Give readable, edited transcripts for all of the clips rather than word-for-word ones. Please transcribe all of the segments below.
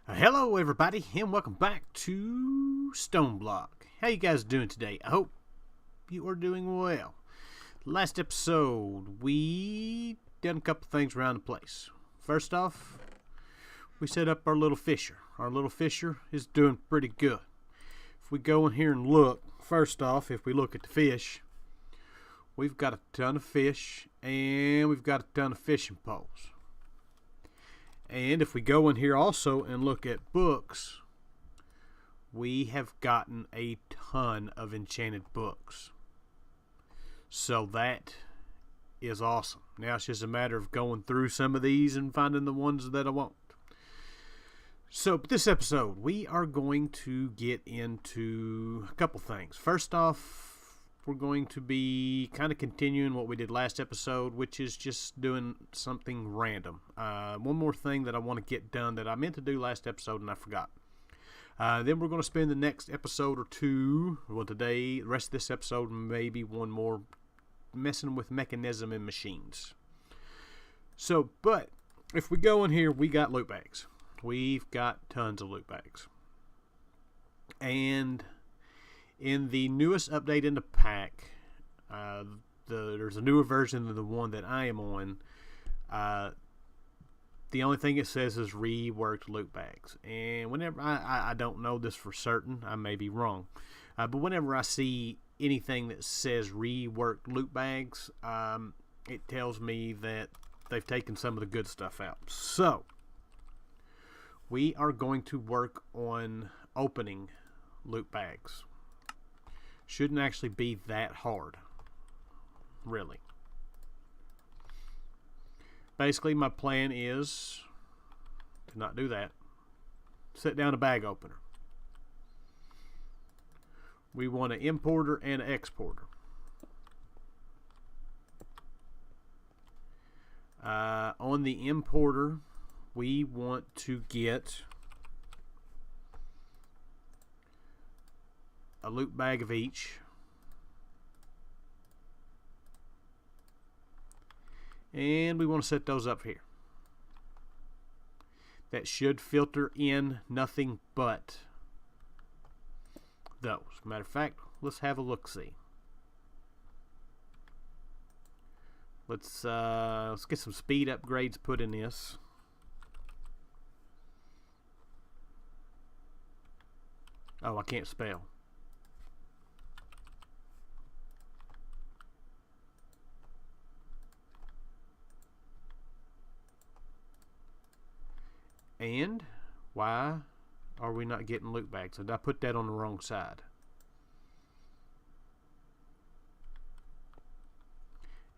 Hello everybody and welcome back to StoneBlock. How you guys doing today? I hope you are doing well. Last episode we done a couple things around the place. First off, we set up our little fisher. Our little fisher is doing pretty good. If we go in here and look, first off, if we look at the fish, we've got a ton of fish and we've got a ton of fishing poles. And if we go in here also and look at books, we have gotten a ton of enchanted books. So that is awesome. Now it's just a matter of going through some of these and finding the ones that I want. So this episode, we are going to get into a couple things. First off, we're going to be kind of continuing what we did last episode, which is just doing something random. One more thing that I want to get done that I meant to do last episode and I forgot. Then we're going to spend the next episode or two, well today, the rest of this episode, maybe one more, messing with mechanism and machines. So, but if we go in here, we got loot bags. We've got tons of loot bags. And in the newest update in the pack, there's a newer version than the one that I am on. The only thing it says is reworked loot bags. And whenever, I don't know this for certain, I may be wrong. But whenever I see anything that says reworked loot bags, it tells me that they've taken some of the good stuff out. So, we are going to work on opening loot bags. Shouldn't actually be that hard, really. Basically, my plan is to not do that. Set down a bag opener. We want an importer and an exporter. On the importer, we want to get a loot bag of each. And we want to set those up here. That should filter in nothing but those. Matter of fact, let's have a look-see. Let's get some speed upgrades put in this. Oh, I can't spell. And why are we not getting loot bags? Did I put that on the wrong side?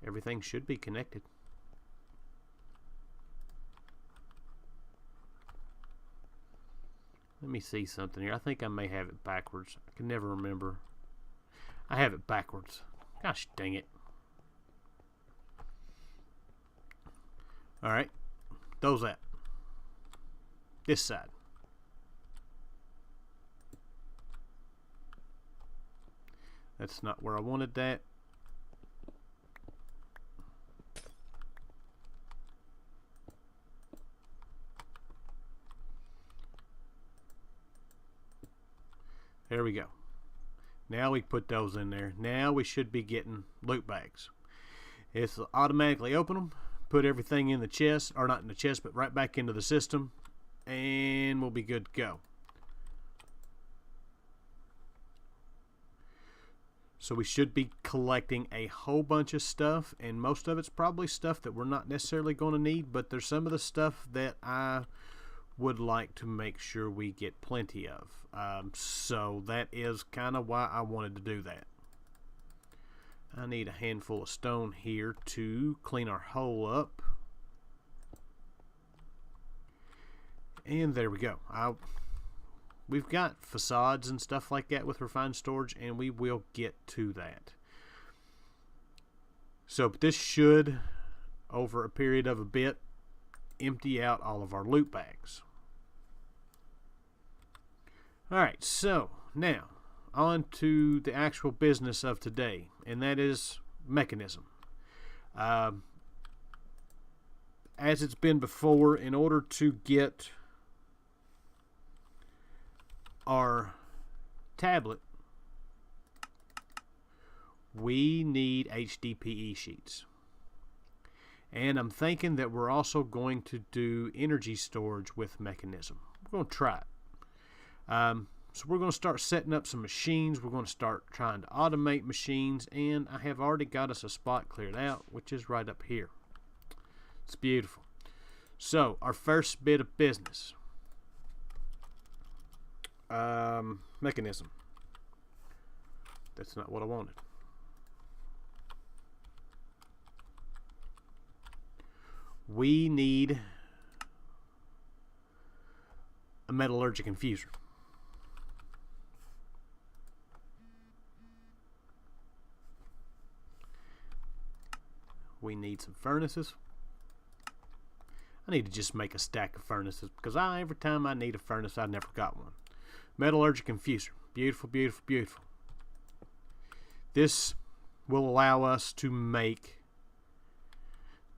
Everything should be connected. Let me see something here. I think I may have it backwards. I can never remember. I have it backwards. Gosh dang it. Alright. Those that. This side. That's not where I wanted that. There we go. Now we put those in there. Now we should be getting loot bags. It's automatically open them, put everything in the chest, or not in the chest, but right back into the system. And we'll be good to go. So we should be collecting a whole bunch of stuff, and most of it's probably stuff that we're not necessarily going to need, but there's some of the stuff that I would like to make sure we get plenty of. So that is kind of why I wanted to do that. I need a handful of stone here to clean our hole up. And there we go. We've got facades and stuff like that with refined storage, and we will get to that. So this should, over a period of a bit, empty out all of our loot bags. Alright, so now on to the actual business of today, and that is Mekanism. As it's been before, in order to get our tablet, we need HDPE sheets. And I'm thinking that we're also going to do energy storage with Mekanism. We're going to try it. So we're going to start setting up some machines. We're going to start trying to automate machines, and I have already got us a spot cleared out, which is right up here. It's beautiful. So our first bit of business, Mekanism. That's not what I wanted. We need a Metallurgic Infuser. We need some furnaces. I need to just make a stack of furnaces because every time I need a furnace, I never got one. Metallurgic Infuser. Beautiful, beautiful, beautiful. This will allow us to make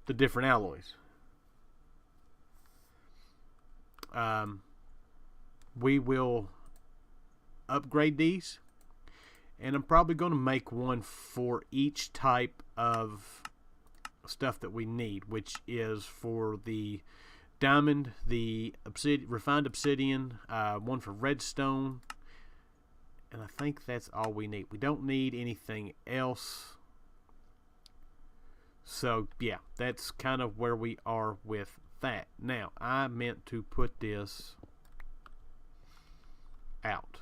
the different alloys. We will upgrade these, and I'm probably going to make one for each type of stuff that we need, which is for the diamond, the refined obsidian, one for redstone, and I think that's all we need. We don't need anything else. So yeah, that's kind of where we are with that. Now, I meant to put this out.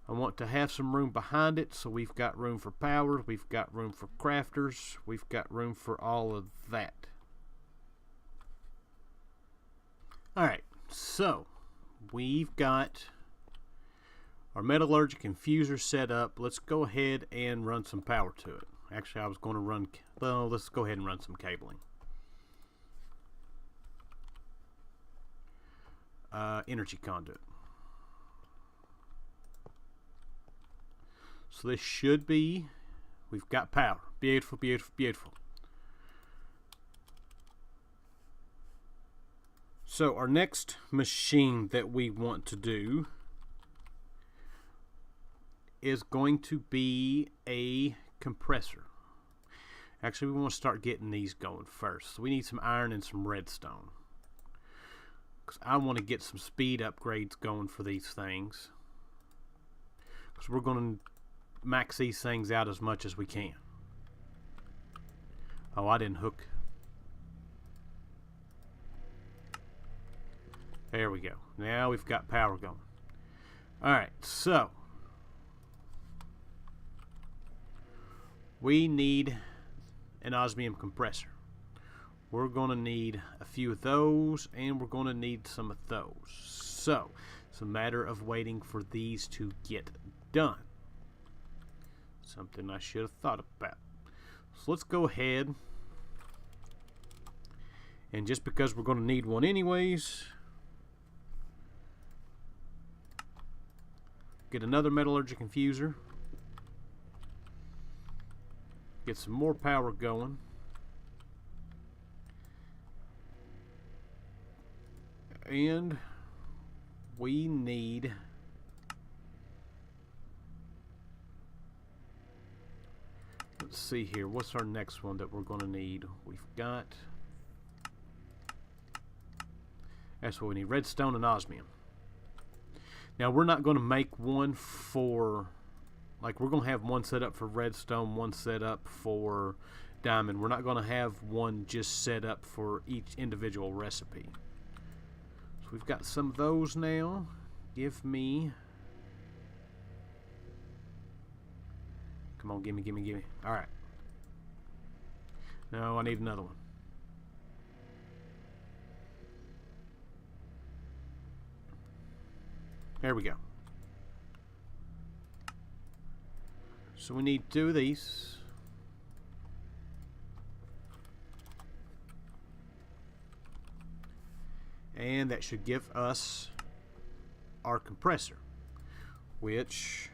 I want to have some room behind it, so we've got room for power, we've got room for crafters, we've got room for all of that. Alright, so we've got our Metallurgic Infuser set up. Let's go ahead and run some power to it. Actually, I was going to run, well, let's go ahead and run some cabling. Energy conduit. So this should be, we've got power. Beautiful, beautiful, beautiful. So our next machine that we want to do is going to be a compressor. Actually, we want to start getting these going first. So we need some iron and some redstone, because I want to get some speed upgrades going for these things, because we're going to max these things out as much as we can. Oh, I didn't hook. There we go. Now we've got power going. Alright, so we need an Osmium Compressor. We're going to need a few of those, and we're going to need some of those. So it's a matter of waiting for these to get done. Something I should have thought about. So let's go ahead, and just because we're going to need one anyways, get another Metallurgic Infuser, get some more power going, and we need let's see here, what's our next one that we're going to need? We've got, that's what we need, Redstone and Osmium. Now we're not going to make one for, like, we're going to have one set up for redstone, one set up for diamond. We're not going to have one just set up for each individual recipe. So we've got some of those now. Give me, come on, gimme, gimme, gimme. Alright. No, I need another one. There we go. So we need 2 of these. And that should give us our compressor, which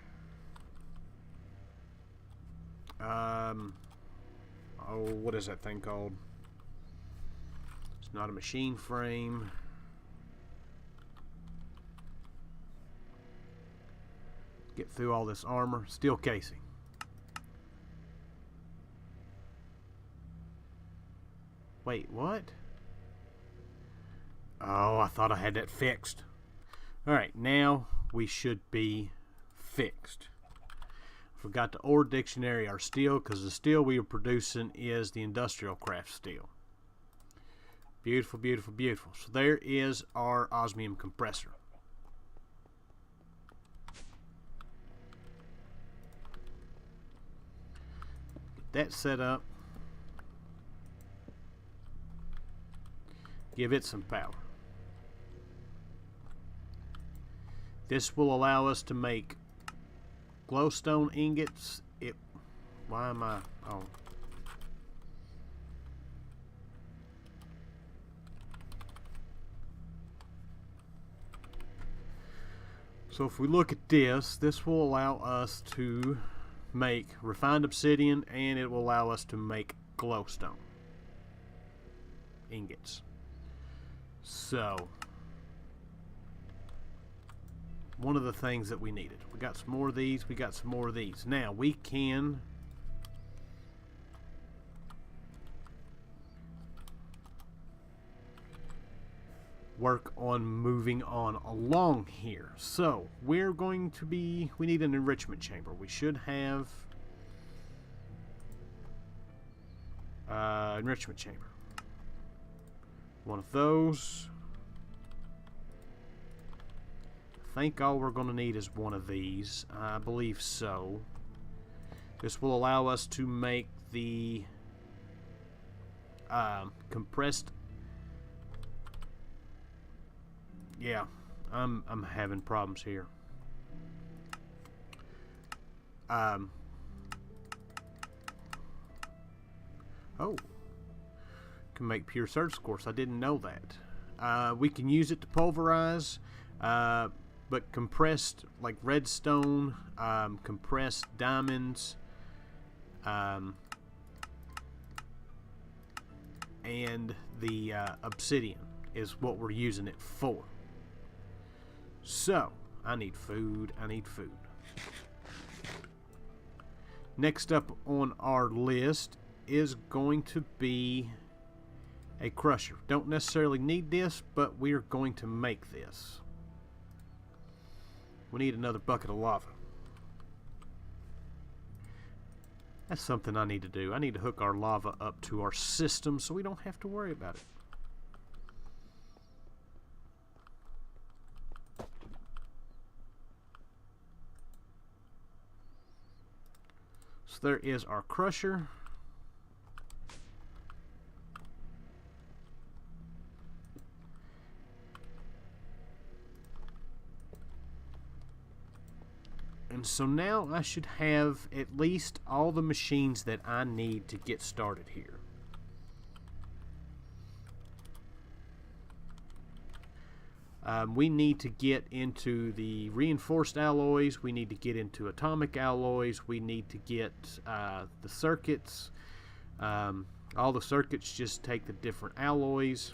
oh, what is that thing called? It's not a machine frame. Get through all this armor. Steel casing. Wait, what? Oh, I thought I had that fixed. Alright, now we should be fixed. Forgot to order dictionary our steel, because the steel we are producing is the industrial craft steel. Beautiful, beautiful, beautiful. So there is our osmium compressor. Get that set up. Give it some power. This will allow us to make glowstone ingots. Why am I on? So if we look at this, this will allow us to make refined obsidian, and it will allow us to make glowstone ingots. So one of the things that we needed. We got some more of these. We got some more of these. Now we can work on moving on along here. So we're going to be, we need an enrichment chamber. We should have enrichment chamber. One of those. I think all we're going to need is one of these. I believe so. This will allow us to make the compressed. Yeah, I'm having problems here. Oh, can make pure surge course. I didn't know that. We can use it to pulverize, but compressed, like redstone, compressed diamonds, and the obsidian is what we're using it for. So I need food. I need food. Next up on our list is going to be a crusher. Don't necessarily need this, but we are going to make this. We need another bucket of lava. That's something I need to do. I need to hook our lava up to our system so we don't have to worry about it. So there is our crusher. And so now I should have at least all the machines that I need to get started here. We need to get into the reinforced alloys. We need to get into atomic alloys. We need to get the circuits. All the circuits just take the different alloys.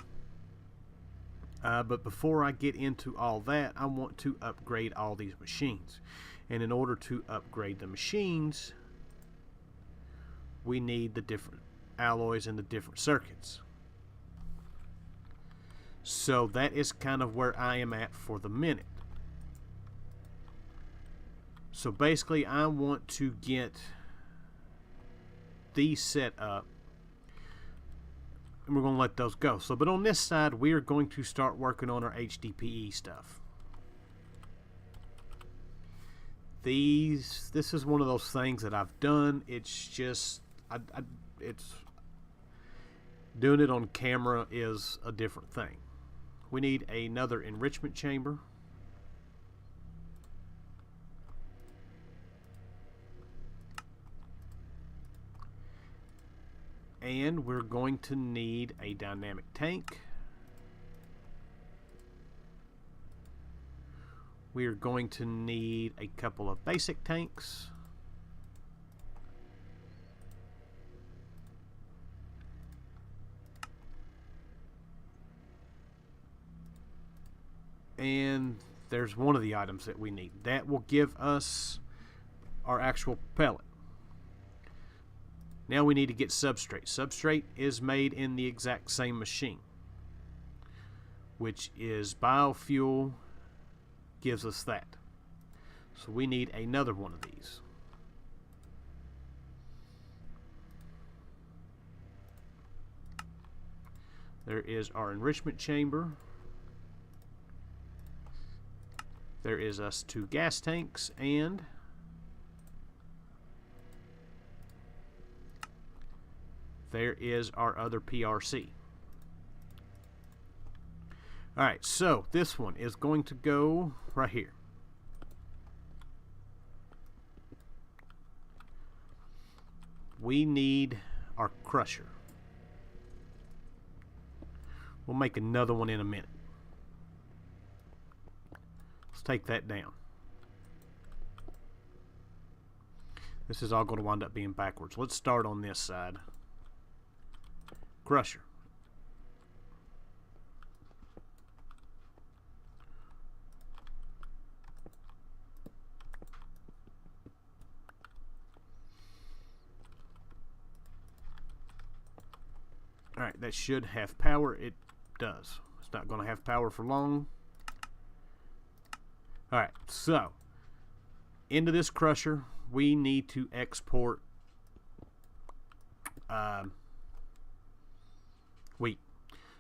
But before I get into all that, I want to upgrade all these machines. And in order to upgrade the machines, we need the different alloys and the different circuits. So that is kind of where I am at for the minute. So basically I want to get these set up, and we're going to let those go. So, but on this side, we are going to start working on our HDPE stuff. This is one of those things that I've done. It's just, it's doing it on camera is a different thing. We need another enrichment chamber. And we're going to need a dynamic tank. We are going to need a couple of basic tanks. And there's one of the items that we need. That will give us our actual pellet. Now we need to get substrate. Substrate is made in the exact same machine, which is biofuel gives us that. So we need another one of these. There is our enrichment chamber. There is us 2 gas tanks, and there is our other PRC. Alright, so this one is going to go right here. We need our crusher. We'll make another one in a minute. Let's take that down. This is all going to wind up being backwards. Let's start on this side. Crusher. Alright, that should have power. It does. It's not going to have power for long. Alright, so into this crusher we need to export wheat.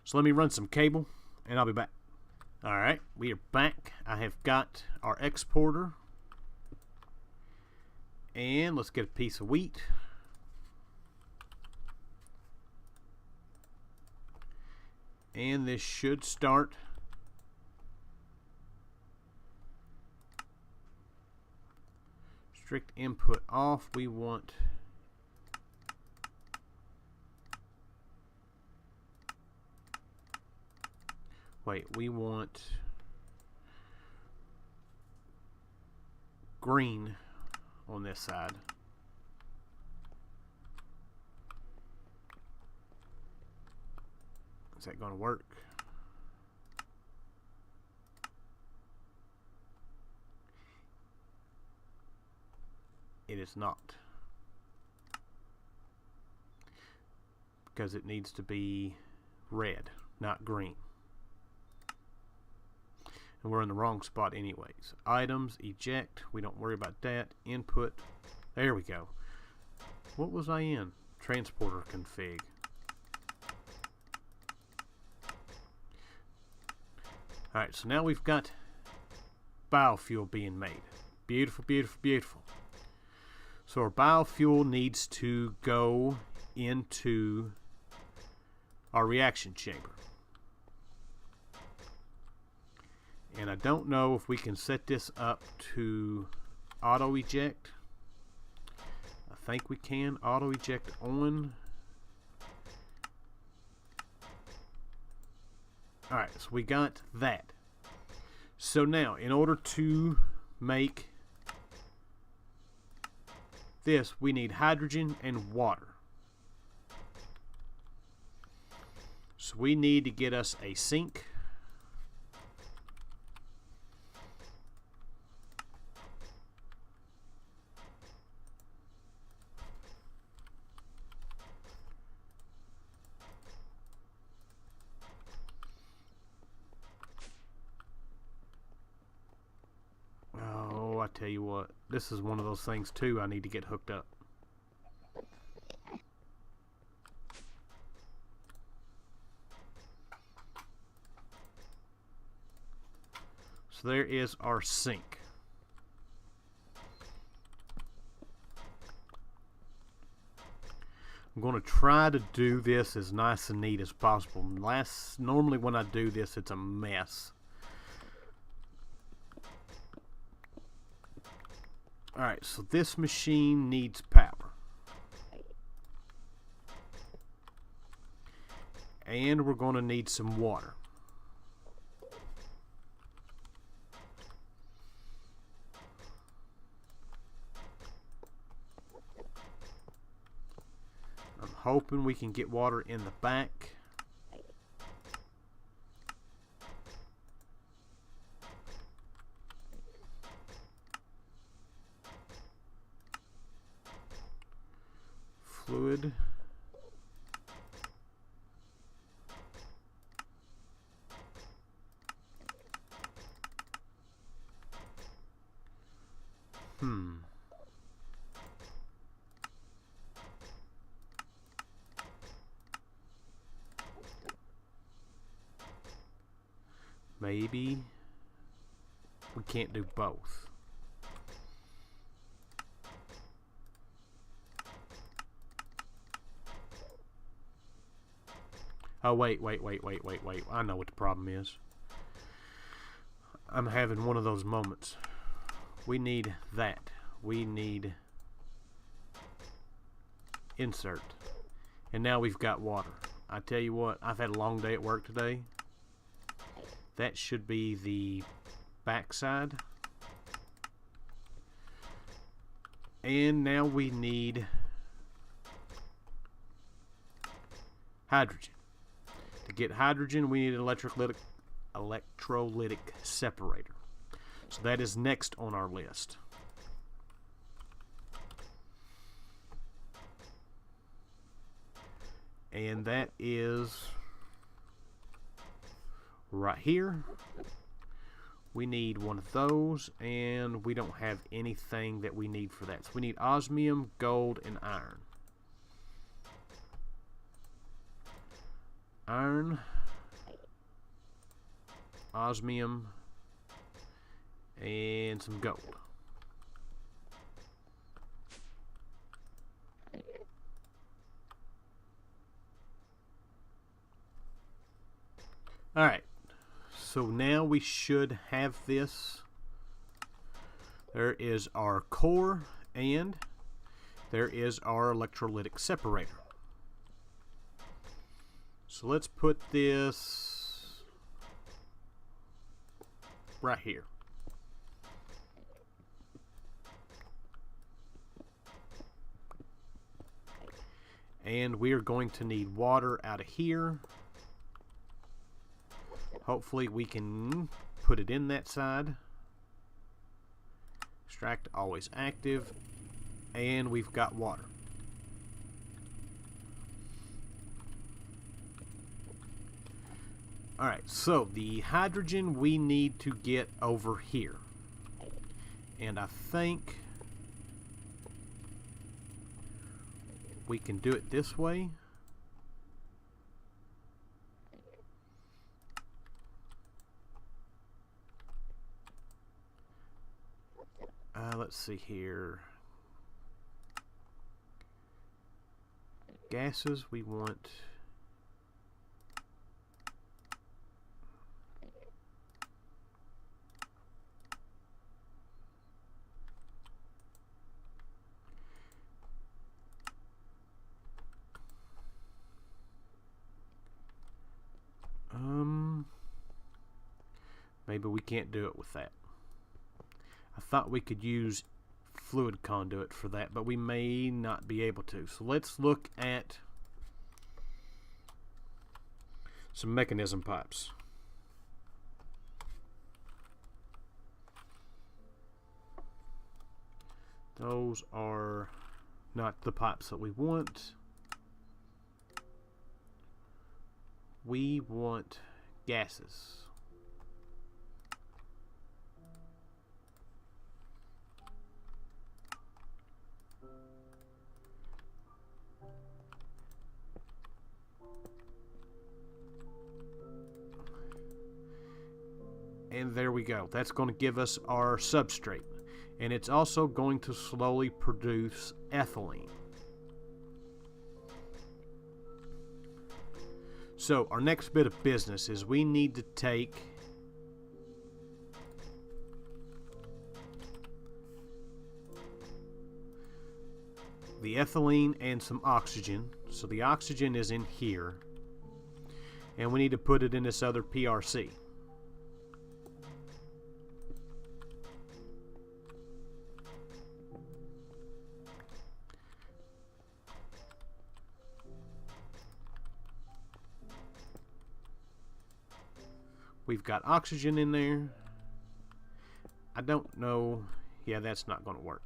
So let me run some cable and I'll be back. Alright, we are back. I have got our exporter, and let's get a piece of wheat. And this should start strict input off. We want we want green on this side. Is that going to work? It is not, because it needs to be red, not green. And we're in the wrong spot anyways. Items, eject, we don't worry about that. Input, there we go. What was I in? Transporter config. Alright, so now we've got biofuel being made. Beautiful, beautiful, beautiful. So our biofuel needs to go into our reaction chamber. And I don't know if we can set this up to auto eject. I think we can. Auto eject on. Alright, so we got that. So now, in order to make this, we need hydrogen and water. So we need to get us a sink. Tell you what, this is one of those things too I need to get hooked up. So there is our sink. I'm going to try to do this as nice and neat as possible. Normally when I do this, it's a mess. Alright, so this machine needs power. And we're going to need some water. I'm hoping we can get water in the back. should maybe we can't do both. Oh, wait. I know what the problem is. I'm having one of those moments. We need that. We need insert. And now we've got water. I tell you what, I've had a long day at work today. That should be the backside. And now we need hydrogen. To get hydrogen, we need an electrolytic separator. So that is next on our list. And that is right here. We need one of those, and we don't have anything that we need for that. So we need osmium, gold, and iron. Iron, osmium, and some gold. Alright, so now we should have this. There is our core, and there is our electrolytic separator. So let's put this right here. And we are going to need water out of here. Hopefully we can put it in that side. Extract always active. And we've got water. Alright, so the hydrogen we need to get over here. And I think we can do it this way. Let's see here. Gases we want. Maybe we can't do it with that. I thought we could use fluid conduit for that, but we may not be able to. So let's look at some mechanism pipes. Those are not the pipes that we want. We want gases. And there we go. That's going to give us our substrate. And it's also going to slowly produce ethylene. So our next bit of business is we need to take the ethylene and some oxygen. So the oxygen is in here. And we need to put it in this other PRC. We've got oxygen in there. I don't know. Yeah, that's not going to work.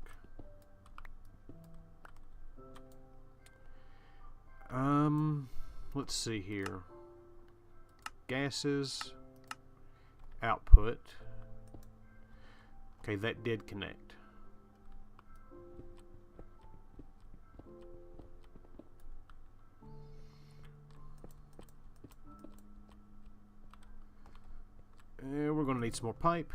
Let's see here. Gases, output. Okay, that did connect. And we're going to need some more pipe.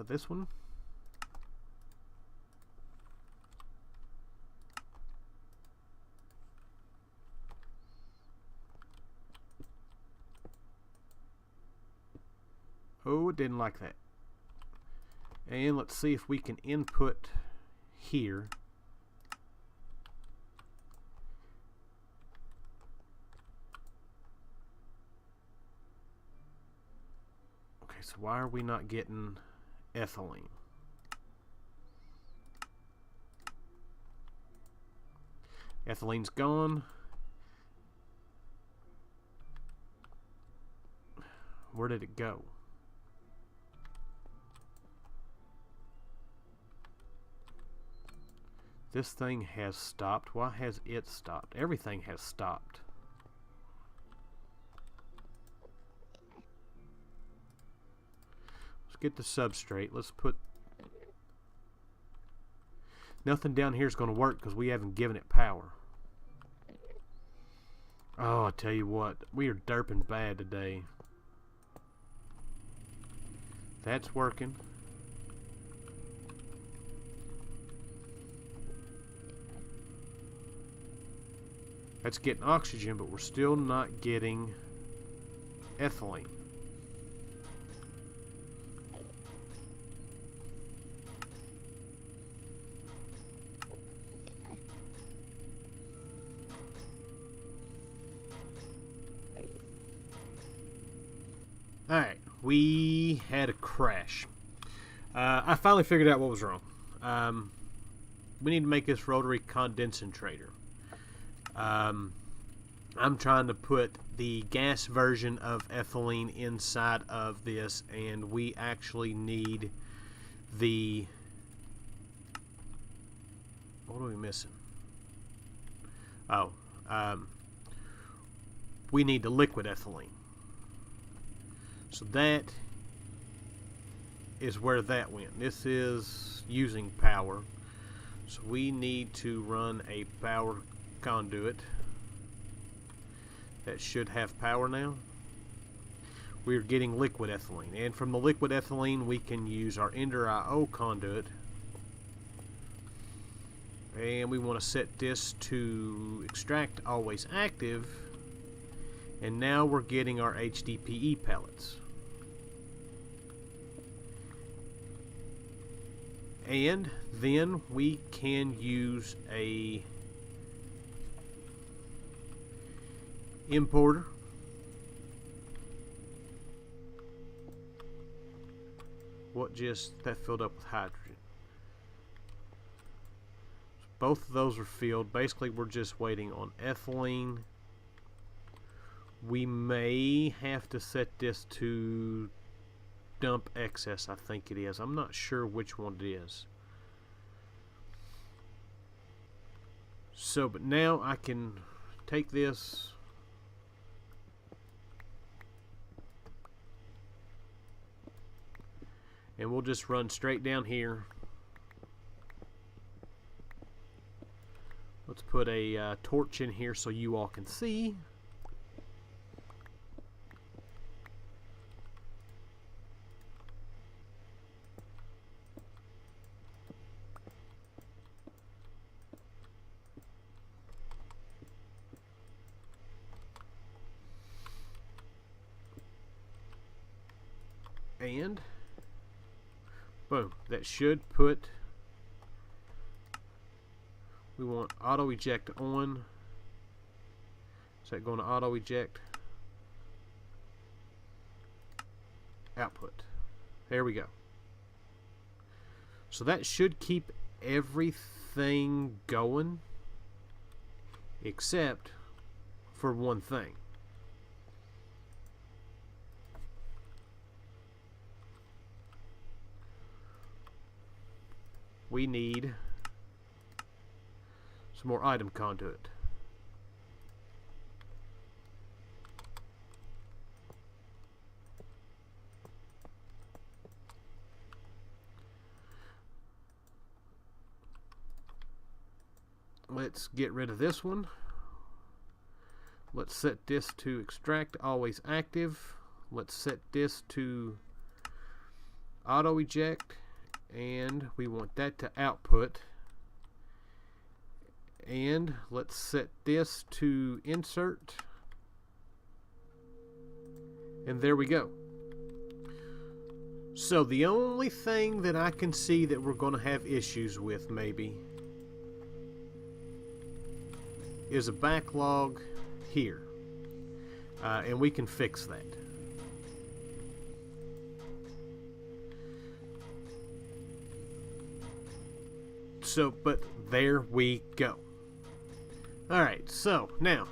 This one. Oh, it didn't like that. And let's see if we can input here. Okay, so why are we not getting ethylene? Ethylene's gone. Where did it go? This thing has stopped. Why has it stopped? Everything has stopped. Let's get the substrate. Let's put... Nothing down here is going to work because we haven't given it power. Oh, I tell you what. We are derping bad today. That's working. That's getting oxygen, but we're still not getting ethylene. Alright, we had a crash. I finally figured out what was wrong. We need to make this rotary condensator. I'm trying to put the gas version of ethylene inside of this, and we actually need the... What are we missing? Oh, we need the liquid ethylene. So that is where that went. This is using power. So we need to run a power conduit that should have power now. We're getting liquid ethylene, and from the liquid ethylene we can use our Ender IO conduit, and we want to set this to extract always active, and now we're getting our HDPE pellets. And then we can use a importer. That filled up with hydrogen. So both of those are filled. Basically we're just waiting on ethylene. We may have to set this to dump excess, I think it is. I'm not sure which one it is. So, but now I can take this, and we'll just run straight down here. Let's put a torch in here so you all can see. And boom, that should put, we want auto eject on. Is that going to auto eject? Output. There we go. So that should keep everything going except for one thing. we need some more item conduit. Let's get rid of this one. Let's set this to extract, always active. Let's set this to auto eject, and we want that to output. And let's set this to insert, and there we go. So the only thing that I can see that we're going to have issues with maybe is a backlog here, and we can fix that. So, but there we go. Alright, so now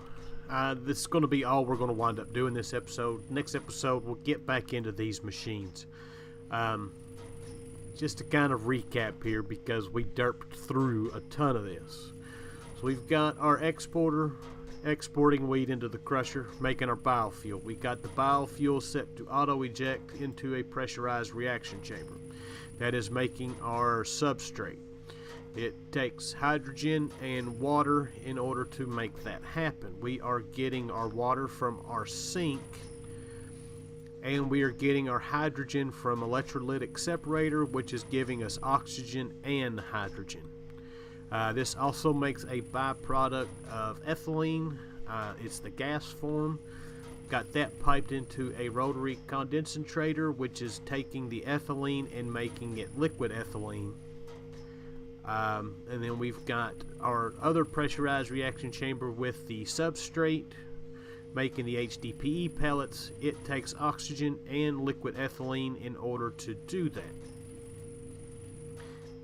this is going to be all we're going to wind up doing this episode. Next episode we'll get back into these machines. Just to kind of recap here, because we derped through a ton of this. So we've got our exporter exporting wheat into the crusher, making our biofuel. We got the biofuel set to auto eject into a pressurized reaction chamber. That is making our substrate. It takes hydrogen and water in order to make that happen. We are getting our water from our sink, and we are getting our hydrogen from Electrolytic Separator, which is giving us oxygen and hydrogen. This also makes a byproduct of ethylene. It's the gas form. Got that piped into a rotary condensator, which is taking the ethylene and making it liquid ethylene. And then we've got our other pressurized reaction chamber with the substrate, making the HDPE pellets. It takes oxygen and liquid ethylene in order to do that.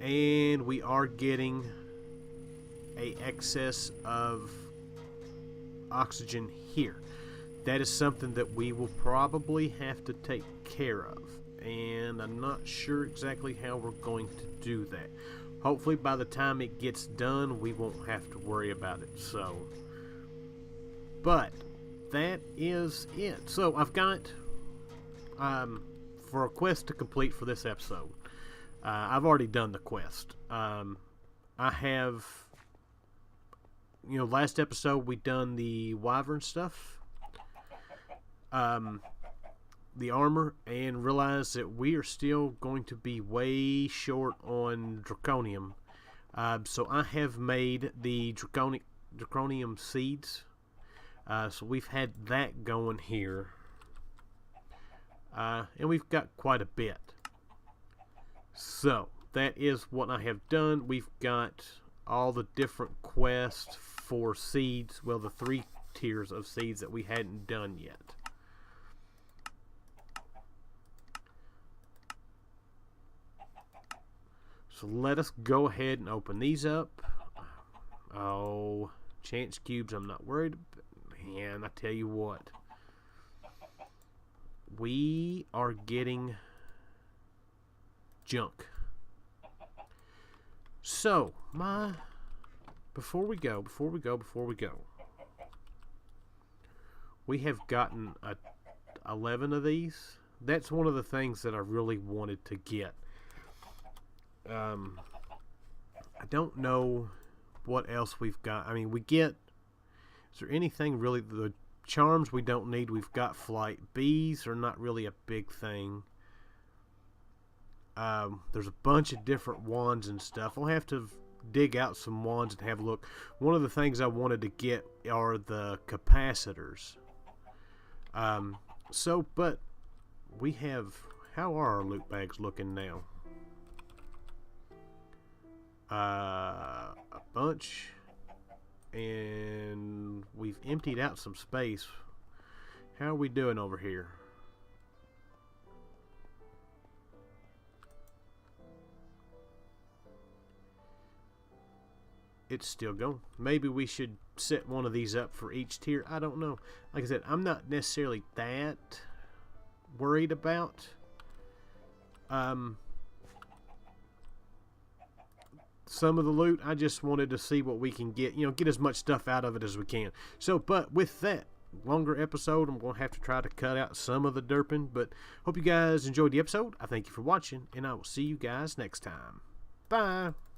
And we are getting an excess of oxygen here. That is something that we will probably have to take care of, and I'm not sure exactly how we're going to do that. Hopefully by the time it gets done we won't have to worry about it. So, but that is it. So I've got for a quest to complete for this episode, I've already done the quest. I have, last episode we done the wyvern stuff, the armor, and realized that we are still going to be way short on draconium. So I have made the draconium seeds. So we've had that going here, and we've got quite a bit. So that is what I have done. We've got all the different quests for seeds, well, the 3 tiers of seeds that we hadn't done yet. So let us go ahead and open these up. Oh, chance cubes, I'm not worried about. Man, I tell you what, we are getting junk. So before we go, we have gotten 11 of these. That's one of the things that I really wanted to get. I don't know what else we've got. I mean, we get, is there anything really? The charms we don't need. We've got flight. Bees are not really a big thing. There's a bunch of different wands and stuff. I'll have to dig out some wands and have a look. One of the things I wanted to get are the capacitors. But we have, how are our loot bags looking now? A bunch, and we've emptied out some space. How are we doing over here? It's still going. Maybe we should set one of these up for each tier. I don't know. Like I said, I'm not necessarily that worried about some of the loot. I just wanted to see what we can get, get as much stuff out of it as we can. So, but with that longer episode, I'm going to have to try to cut out some of the derping, but hope you guys enjoyed the episode. I thank you for watching, and I will see you guys next time. Bye.